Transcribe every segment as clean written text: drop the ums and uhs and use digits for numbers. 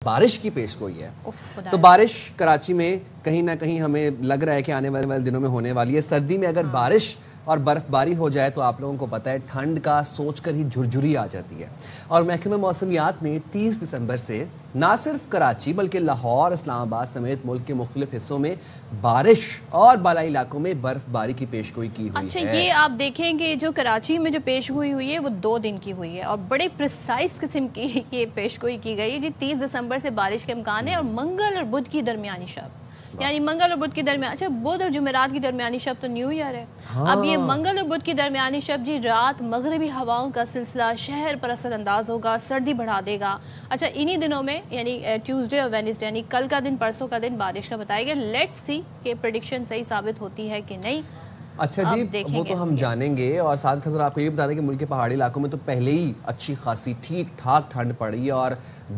بارش کی پیش گوئی ہے. تو بارش کراچی میں کہیں نہ کہیں ہمیں لگ رہا ہے کہ آنے والے دنوں میں ہونے والی ہے. سردی میں اگر بارش اور برف باری ہو جائے تو آپ لوگوں کو پتہ ہے ٹھنڈ کا سوچ کر ہی جھرجھری آ جاتی ہے. اور محکمہ موسمیات نے 30 دسمبر سے نہ صرف کراچی بلکہ لاہور، اسلام آباد سمیت ملک کے مختلف حصوں میں بارش اور بالائی علاقوں میں برف باری کی پیش گوئی کی ہوئی ہے. اچھا، یہ آپ دیکھیں کہ جو کراچی میں جو پیش گوئی ہوئی ہے وہ 2 دن کی ہوئی ہے اور بڑے پریسائز قسم کی یہ پیش گوئی کی گئی ہے جی. 30 دسمبر سے بارش کے امکان ہے اور منگل اور بدھ کی درمیانی شب، یعنی منگل اور بدھ کی درمیان، اچھا بدھ اور جمعرات کی درمیانی شب تو نیو ایئر ہے. اب یہ منگل اور بدھ کی درمیانی شب جی رات مغربی ہواؤں کا سلسلہ شہر پر اثر انداز ہوگا، سردی بڑھا دے گا. اچھا انہی دنوں میں یعنی ٹیوزڈے اور وینسڈے یعنی کل کا دن پرسوں کا دن بارش کا بتایا گیا. لیٹس سی کہ پریڈکشن صحیح ثابت ہوتی ہے کہ نہیں. اچھا جی وہ تو ہم جانیں گے. اور ساتھ ساتھ آپ کو یہ بتا دیں کہ ملک کے پہاڑی علاقوں میں تو پہلے ہی اچھی خاصی ٹھیک ٹھاک ٹھنڈ پڑی اور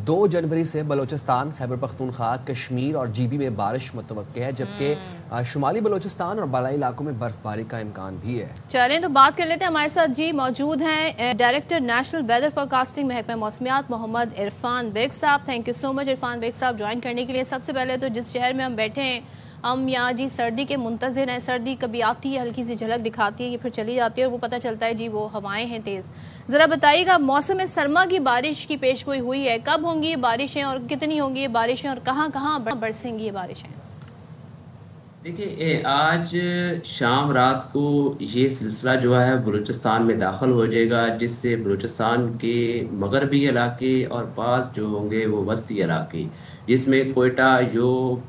2 جنوری سے بلوچستان، خیبر پختونخوا، کشمیر اور جی بی میں بارش متوقع ہے، جبکہ شمالی بلوچستان اور بالائی علاقوں میں برف باری کا امکان بھی ہے. چلیں تو بات کر لیتے ہیں. ہمارے ساتھ جی موجود ہیں ڈائریکٹر نیشنل ویدر فورکاسٹنگ محکمہ موسمیات محمد عرفان بیگ صاحب. Thank you so much Irfan Baig صاحب جوائن کرنے کے لیے. سب سے پہلے تو جس شہر میں ہم بیٹھے ہیں ہم یہاں جی سردی کے منتظر ہیں. سردی کبھی آتی ہے، ہلکی سی جھلک دکھاتی ہے، یہ پھر چلی جاتی ہے اور وہ پتہ چلتا ہے جی وہ ہوائیں ہیں تیز. ذرا بتائیے گا موسم سرما کی بارش کی پیش گوئی ہوئی ہے، کب ہوں گی یہ بارشیں اور کتنی ہوں گی یہ بارشیں اور کہاں کہاں برسیں گی یہ بارشیں؟ دیکھیں آج شام رات کو یہ سلسلہ جو ہے بلوچستان میں داخل ہو جائے گا، جس سے بلوچستان کے مغربی علاقے اور بعض جو ہوں گے وہ وسطی علاقے، جس میں کوئٹہ، یوب،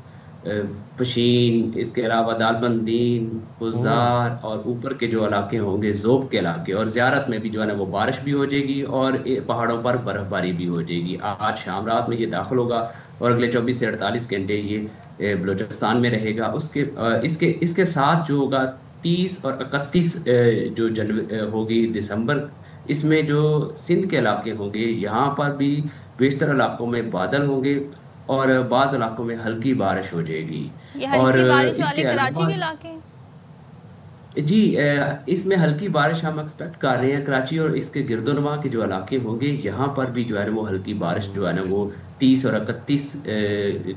پشین، اس کے علاوہ دالبندین، خزار اور اوپر کے جو علاقے ہوں گے زوب کے علاقے اور زیارت میں بھی جو ہے نا وہ بارش بھی ہو جائے گی اور پہاڑوں پر برف باری بھی ہو جائے گی. آج شام رات میں یہ داخل ہوگا اور اگلے 24 سے 48 گھنٹے یہ بلوچستان میں رہے گا. اس کے ساتھ جو ہوگا 30 اور 31 جو ہوگی دسمبر، اس میں جو سندھ کے علاقے ہوں گے یہاں پر بھی بیشتر علاقوں میں بادل ہوں گے اور بعض علاقوں میں ہلکی بارش ہو جائے گی. یہ ہلکی بارش والے کراچی کے علاقے جی اس میں ہلکی بارش ہم ایکسپیکٹ کر رہے ہیں. کراچی اور اس کے گرد و نواح کے جو علاقے ہوں گے یہاں پر بھی جو ہے نا وہ ہلکی بارش جو ہے نا وہ 30 اور 31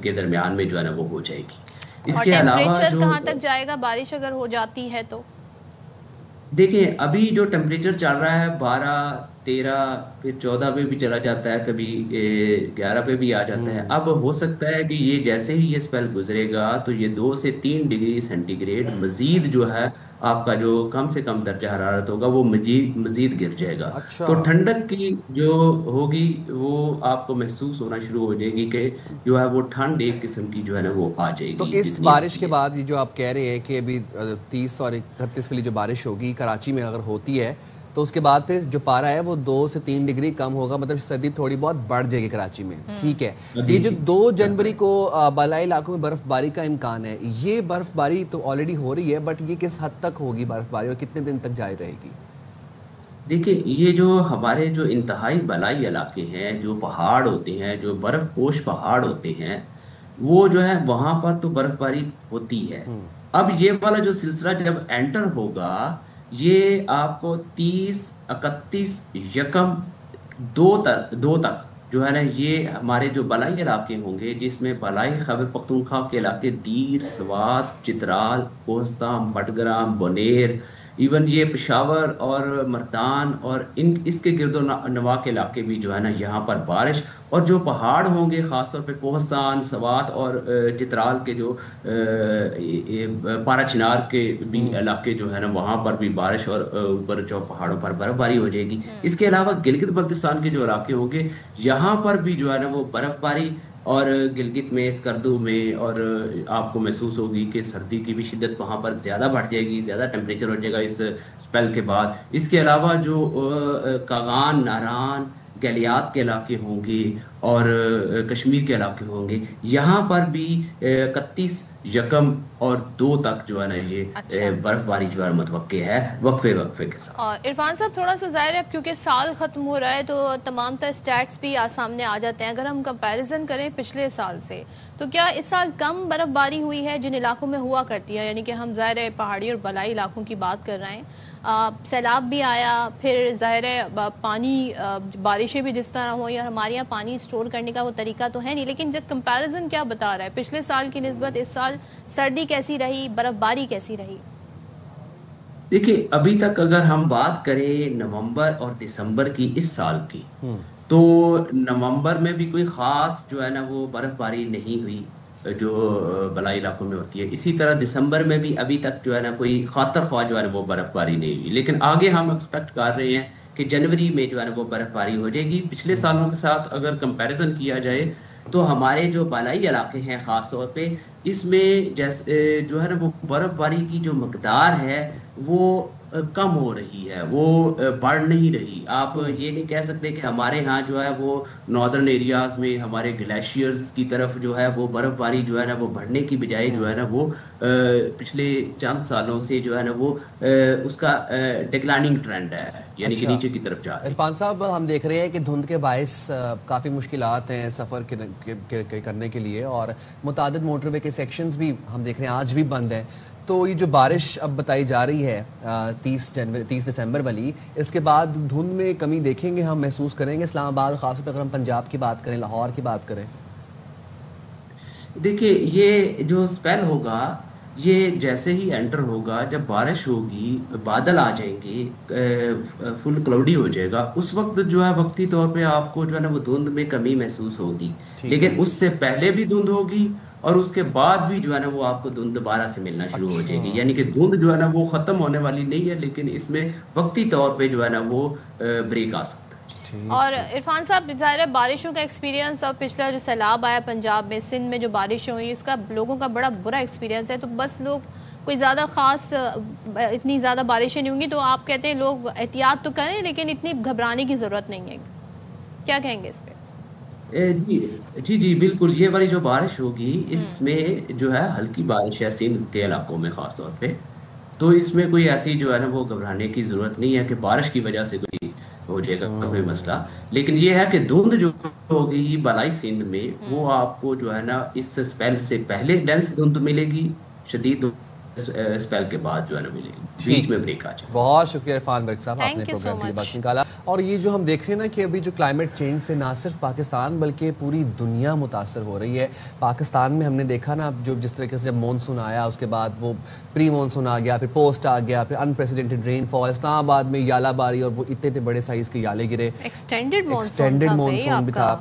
کے درمیان میں جو ہے نا وہ ہو جائے گی. اس کے علاوہ جو کہاں تک جائے گا بارش اگر ہو جاتی ہے تو؟ دیکھیں ابھی جو ٹیمپریچر چل رہا ہے 12، 13، پھر 14 پہ بھی چلا جاتا ہے، کبھی 11 پہ بھی آ جاتا ہے. اب ہو سکتا ہے کہ یہ جیسے ہی یہ اسپیل گزرے گا تو یہ 2 سے 3 ڈگری سینٹی گریڈ مزید جو ہے آپ کا جو کم سے کم درجہ حرارت ہوگا وہ مزید گر جائے گا. تو ٹھنڈک کی جو ہوگی وہ آپ کو محسوس ہونا شروع ہو جائے گی کہ جو ہے وہ ٹھنڈ ایک قسم کی جو ہے نا وہ آ جائے گی. تو اس بارش کے بعد یہ جو آپ کہہ رہے ہیں کہ ابھی 30 اور 31 والی جو بارش ہوگی کراچی میں اگر ہوتی ہے تو اس کے بعد پھر جو پارا ہے وہ 2 سے 3 ڈگری کم ہوگا، مطلب سردی تھوڑی بہت بڑھ جائے گی کراچی میں. ٹھیک ہے. یہ جو 2 جنوری کو بالائی علاقوں میں برف باری کا امکان ہے، یہ برف باری تو آلریڈی ہو رہی ہے بٹ یہ کس حد تک ہوگی برف باری اور کتنے دن تک جاری رہے گی؟ دیکھیں یہ جو ہمارے جو انتہائی بالائی علاقے ہیں، جو پہاڑ ہوتے ہیں، جو برف پوش پہاڑ ہوتے ہیں، وہ جو ہے وہاں پر تو برف باری ہوتی ہے. اب یہ والا جو سلسلہ جب انٹر ہوگا یہ آپ کو 30، 31، 2 تک جو ہے نا یہ ہمارے جو بالائی علاقے ہوں گے، جس میں بالائی خیبر پختونخوا کے علاقے دیر، سوات، چترال، کوہستان، بٹگرام، بونیر، ایون یہ پشاور اور مردان اور اس کے گرد و نواح کے علاقے بھی جو ہے نا یہاں پر بارش، اور جو پہاڑ ہوں گے خاص طور پہ کوہستان، سوات اور چترال کے جو پارا چنار کے بھی علاقے جو ہے نا وہاں پر بھی بارش اور اوپر جو پہاڑوں پر برف باری ہو جائے گی. اس کے علاوہ گلگت بلتستان کے جو علاقے ہوں گے یہاں پر بھی جو ہے نا وہ برف باری، اور گلگت میں، اسکردو میں، اور آپ کو محسوس ہوگی کہ سردی کی بھی شدت وہاں پر زیادہ بڑھ جائے گی، زیادہ ٹیمپریچر ہو جائے گا اس اسپیل کے بعد. اس کے علاوہ جو کاغان، ناران، گلیات کے علاقے ہوں گے اور کشمیر کے علاقے ہوں گے یہاں پر بھی 31، 1 اور 2 تک جو ہے نا یہ برف باری جو ہے متوقع ہے وقفے کے ساتھ. اور عرفان صاحب تھوڑا سا ظاہر ہے کیونکہ سال ختم ہو رہا ہے تو تمام تر سٹیٹس بھی سامنے آ جاتے ہیں. اگر ہم کمپیریزن کریں پچھلے سال سے تو کیا اس سال کم برف باری ہوئی ہے جن علاقوں میں ہوا کرتی ہے؟ یعنی کہ ہم ظاہر ہے پہاڑی اور بالائی علاقوں کی بات کر رہے ہیں، سیلاب بھی آیا، پھر ظاہر ہے پانی بارشیں بھی جس طرح ہوئی اور ہمارے یہاں پانی اسٹور کرنے کا وہ طریقہ تو ہے نہیں، لیکن جب کمپیریزن کیا بتا رہا ہے پچھلے سال کی نسبت اس سال سردی کیسی رہی، برف باری کیسی رہی؟ دیکھیے ابھی تک اگر ہم بات کریں نومبر اور دسمبر کی اس سال کی، تو نومبر میں بھی کوئی خاص جو ہے نا وہ برف باری نہیں ہوئی جو بلائی علاقوں میں ہوتی ہے. اسی طرح دسمبر میں بھی ابھی تک جو ہے نا کوئی خاطر خواہ جو ہے نا وہ برف باری نہیں ہوئی. لیکن آگے ہم ایکسپیکٹ کر رہے ہیں کہ جنوری میں جو ہے نا وہ برف باری ہو جائے گی. پچھلے سالوں کے ساتھ اگر کمپیریزن کیا جائے تو ہمارے جو بالائی علاقے ہیں خاص طور پہ اس میں جیسے جو ہے نا وہ برف باری کی جو مقدار ہے وہ کم ہو رہی ہے، وہ بڑھ نہیں رہی. آپ یہ نہیں کہہ سکتے کہ ہمارے ہاں جو ہے وہ ناردرن ایریاز میں ہمارے گلیشیئرز کی طرف جو ہے وہ برف باری جو ہے نا وہ بڑھنے کی بجائے جو ہے نا وہ پچھلے چند سالوں سے جو ہے نا وہ اس کا ڈکلائننگ ٹرینڈ ہے، یعنی کہ نیچے کی طرف جا رہا ہے. عرفان صاحب ہم دیکھ رہے ہیں کہ دھند کے باعث کافی مشکلات ہیں سفر کرنے کے لیے، اور متعدد موٹر وے کے سیکشنز بھی ہم دیکھ رہے ہیں آج بھی بند ہیں. تو یہ جو بارش اب بتائی جا رہی ہے 30 دسمبر والی، اس کے بعد دھند میں کمی دیکھیں گے، ہم محسوس کریں گے اسلام آباد، خاص طور پہ اگر ہم پنجاب کی بات کریں، لاہور کی بات کریں؟ دیکھیے یہ جو سپیل ہوگا یہ جیسے ہی انٹر ہوگا، جب بارش ہوگی بادل آ جائیں گے، فل کلاؤڈی ہو جائے گا، اس وقت جو ہے وقتی طور پہ آپ کو جو ہے نا وہ دھند میں کمی محسوس ہوگی. لیکن اس سے پہلے بھی دھند ہوگی اور اس کے بعد بھی جو ہے نا وہ آپ کو دھند دوبارہ سے ملنا شروع ہو جائے گی. یعنی کہ دھند جو ہے نا وہ ختم ہونے والی نہیں ہے، لیکن اس میں وقتی طور پہ جو ہے نا وہ بریک آ سکتا ہے. اور عرفان صاحب ظاہر ہے بارشوں کا ایکسپیرینس اور پچھلا جو سیلاب آیا پنجاب میں، سندھ میں جو بارشیں ہوئی، اس کا لوگوں کا بڑا برا ایکسپیرینس ہے. تو بس لوگ کوئی زیادہ خاص اتنی زیادہ بارشیں نہیں ہوں گی، تو آپ کہتے ہیں لوگ احتیاط تو کریں لیکن اتنی گھبرانے کی ضرورت نہیں ہے. کیا کہیں گے اس پہ؟ جی بالکل. یہ والی جو بارش ہوگی اس میں جو ہے ہلکی بارش ہے سندھ کے علاقوں میں خاص طور پہ، تو اس میں کوئی ایسی جو ہے نا وہ گھبرانے کی ضرورت نہیں ہے کہ بارش کی وجہ سے کوئی ہو جائے گا کوئی مسئلہ. لیکن یہ ہے کہ دھند جو ہوگی بالائی سندھ میں وہ آپ کو جو ہے نا اس سپیل سے پہلے ڈینس دھند ملے گی، شدید سپیل کے بعد جو ہے نا ملے گی، بیچ میں بریک آ جائے. بہت شکریہ عرفان برق صاحب، آپ نے پروگرام کے لیے وقت نکالا. اور یہ جو ہم دیکھ رہے ہیں نا کہ ابھی جو کلائمیٹ چینج سے نہ صرف پاکستان بلکہ پوری دنیا متاثر ہو رہی ہے. پاکستان میں ہم نے دیکھا نا جو جس طریقے سے جب مونسون آیا اس کے بعد وہ پری مونسون آ گیا، پھر پوسٹ آ گیا، پھر انپریسیڈنٹڈ رین فال، اسلام آباد میں یالہ باری اور وہ اتنے بڑے سائز کے یالے گرے، ایکسٹینڈڈ مونسون بھی تھا.